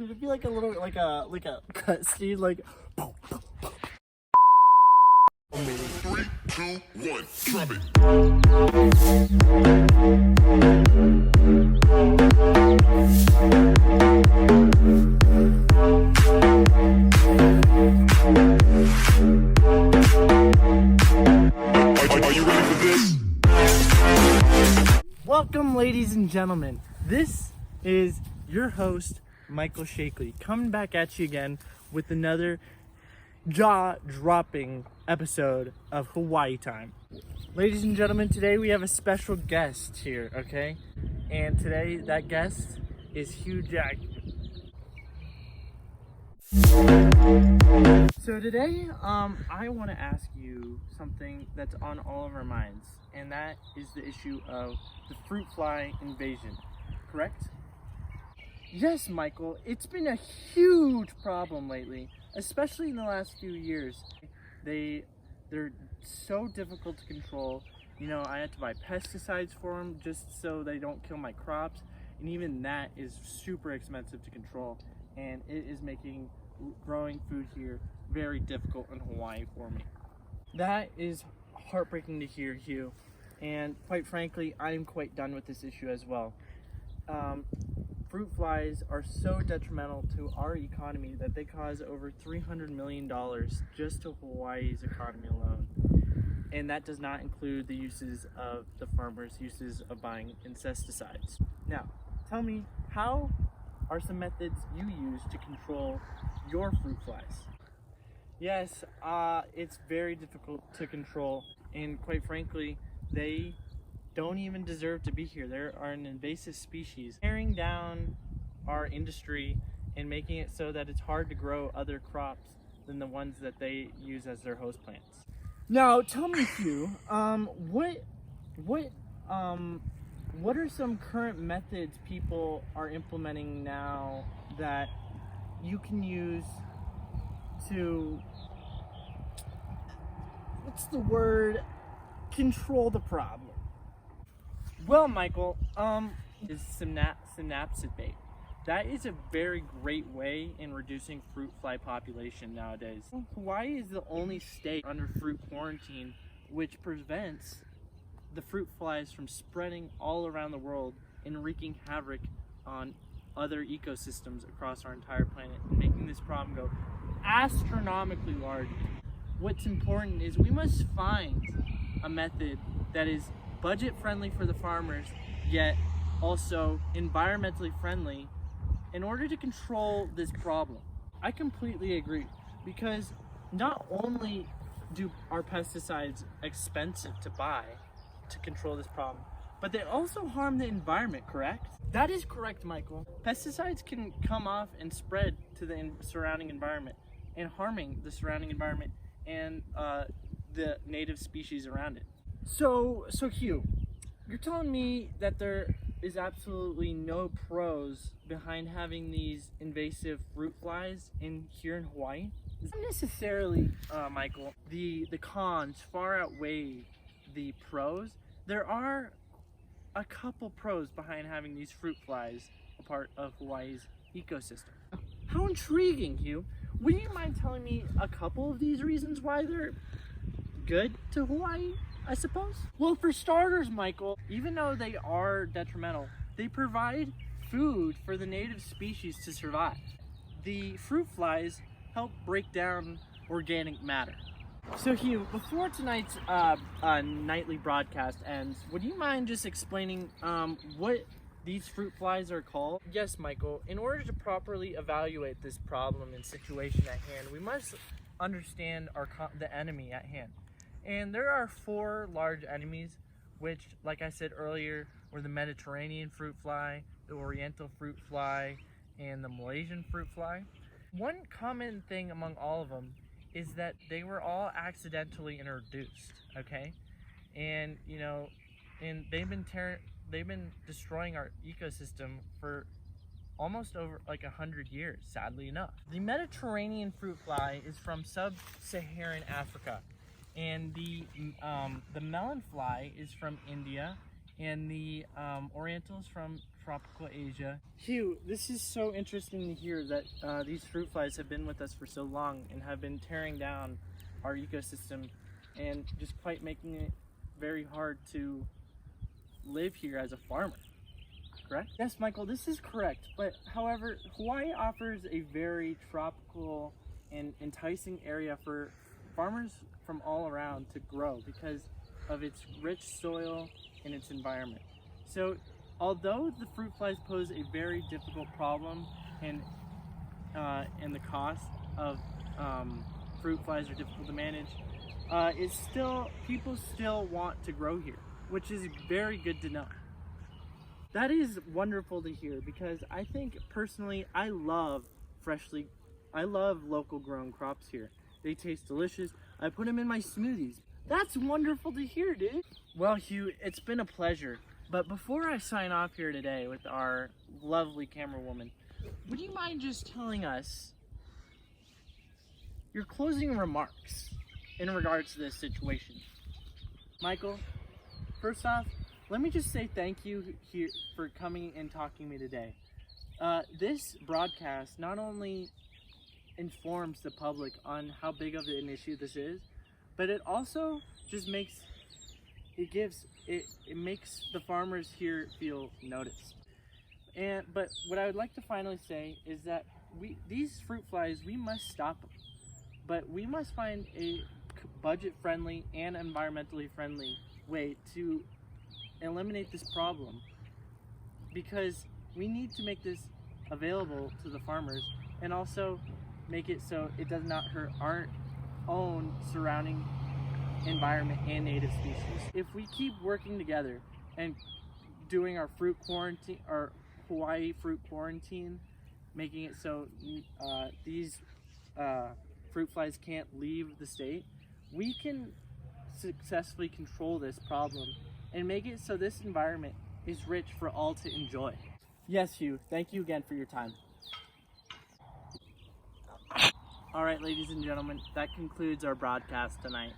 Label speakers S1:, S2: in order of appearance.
S1: Can it be like a little, like a cut scene, like?
S2: 3, 2, 1, drop it. Are you ready for this?
S1: Welcome, ladies and gentlemen. This is your host, Michael Shakely, coming back at you again with another jaw-dropping episode of Hawaii Time. Ladies and gentlemen, today we have a special guest here, okay? And today that guest is Hugh Jack. So today, I want to ask you something that's on all of our minds, and that is the issue of the fruit fly invasion, correct? Yes, Michael, it's been a huge problem lately, especially in the last few years. They're so difficult to control. You know, I had to buy pesticides for them just so they don't kill my crops, and even that is super expensive to control, and it is making growing food here very difficult in Hawaii for me. That is heartbreaking to hear, Hugh, and quite frankly, I am quite done with this issue as well. Fruit flies are so detrimental to our economy that they cause over $300 million just to Hawaii's economy alone. And that does not include the uses of the farmers' uses of buying insecticides. Now, tell me, how are some methods you use to control your fruit flies? Yes, it's very difficult to control, and quite frankly, they don't even deserve to be here. They are an invasive species, tearing down our industry and making it so that it's hard to grow other crops than the ones that they use as their host plants. Now, tell me, Hugh, what are some current methods people are implementing now that you can use to, control the problem? Well, Michael, is synapsid bait. That is a very great way in reducing fruit fly population nowadays. Hawaii is the only state under fruit quarantine which prevents the fruit flies from spreading all around the world and wreaking havoc on other ecosystems across our entire planet and making this problem go astronomically large. What's important is we must find a method that is budget friendly for the farmers, yet also environmentally friendly in order to control this problem. I completely agree, because not only are pesticides expensive to buy to control this problem, but they also harm the environment, correct? That is correct, Michael. Pesticides can come off and spread to the surrounding environment and harming the surrounding environment and the native species around it. So Hugh, you're telling me that there is absolutely no pros behind having these invasive fruit flies here in Hawaii? Not necessarily, Michael. The cons far outweigh the pros. There are a couple pros behind having these fruit flies a part of Hawaii's ecosystem. How intriguing, Hugh. Would you mind telling me a couple of these reasons why they're good to Hawaii, I suppose? Well, for starters, Michael, even though they are detrimental, they provide food for the native species to survive. The fruit flies help break down organic matter. So Hugh, before tonight's nightly broadcast ends, would you mind just explaining what these fruit flies are called? Yes, Michael. In order to properly evaluate this problem and situation at hand, we must understand the enemy at hand. And there are 4 large enemies, which, like I said earlier, were the Mediterranean fruit fly, the Oriental fruit fly, and the Malaysian fruit fly. One common thing among all of them is that they were all accidentally introduced, okay? And, you know, and they've been destroying our ecosystem for almost over like 100 years, sadly enough. The Mediterranean fruit fly is from sub-Saharan Africa, and the melon fly is from India, and the Oriental is from tropical Asia. Hugh, this is so interesting to hear that these fruit flies have been with us for so long and have been tearing down our ecosystem and just quite making it very hard to live here as a farmer. Correct? Yes, Michael, this is correct. But however, Hawaii offers a very tropical and enticing area for farmers from all around to grow because of its rich soil and its environment. So although the fruit flies pose a very difficult problem and the cost of fruit flies are difficult to manage, it's still, people still want to grow here, which is very good to know. That is wonderful to hear because I think personally I love local grown crops here. They taste delicious. I put them in my smoothies. That's wonderful to hear, dude. Well, Hugh, it's been a pleasure. But before I sign off here today with our lovely camera woman, would you mind just telling us your closing remarks in regards to this situation? Michael, first off, let me just say thank you here for coming and talking to me today. This broadcast not only informs the public on how big of an issue this is, but it also just makes the farmers here feel noticed. But what I would like to finally say is that these fruit flies, we must stop them, but we must find a budget-friendly and environmentally friendly way to eliminate this problem, because we need to make this available to the farmers and also make it so it does not hurt our own surrounding environment and native species. If we keep working together and doing our fruit quarantine, our Hawaii fruit quarantine, making it so these fruit flies can't leave the state, we can successfully control this problem and make it so this environment is rich for all to enjoy. Yes, Hugh, thank you again for your time. All right, ladies and gentlemen, that concludes our broadcast tonight.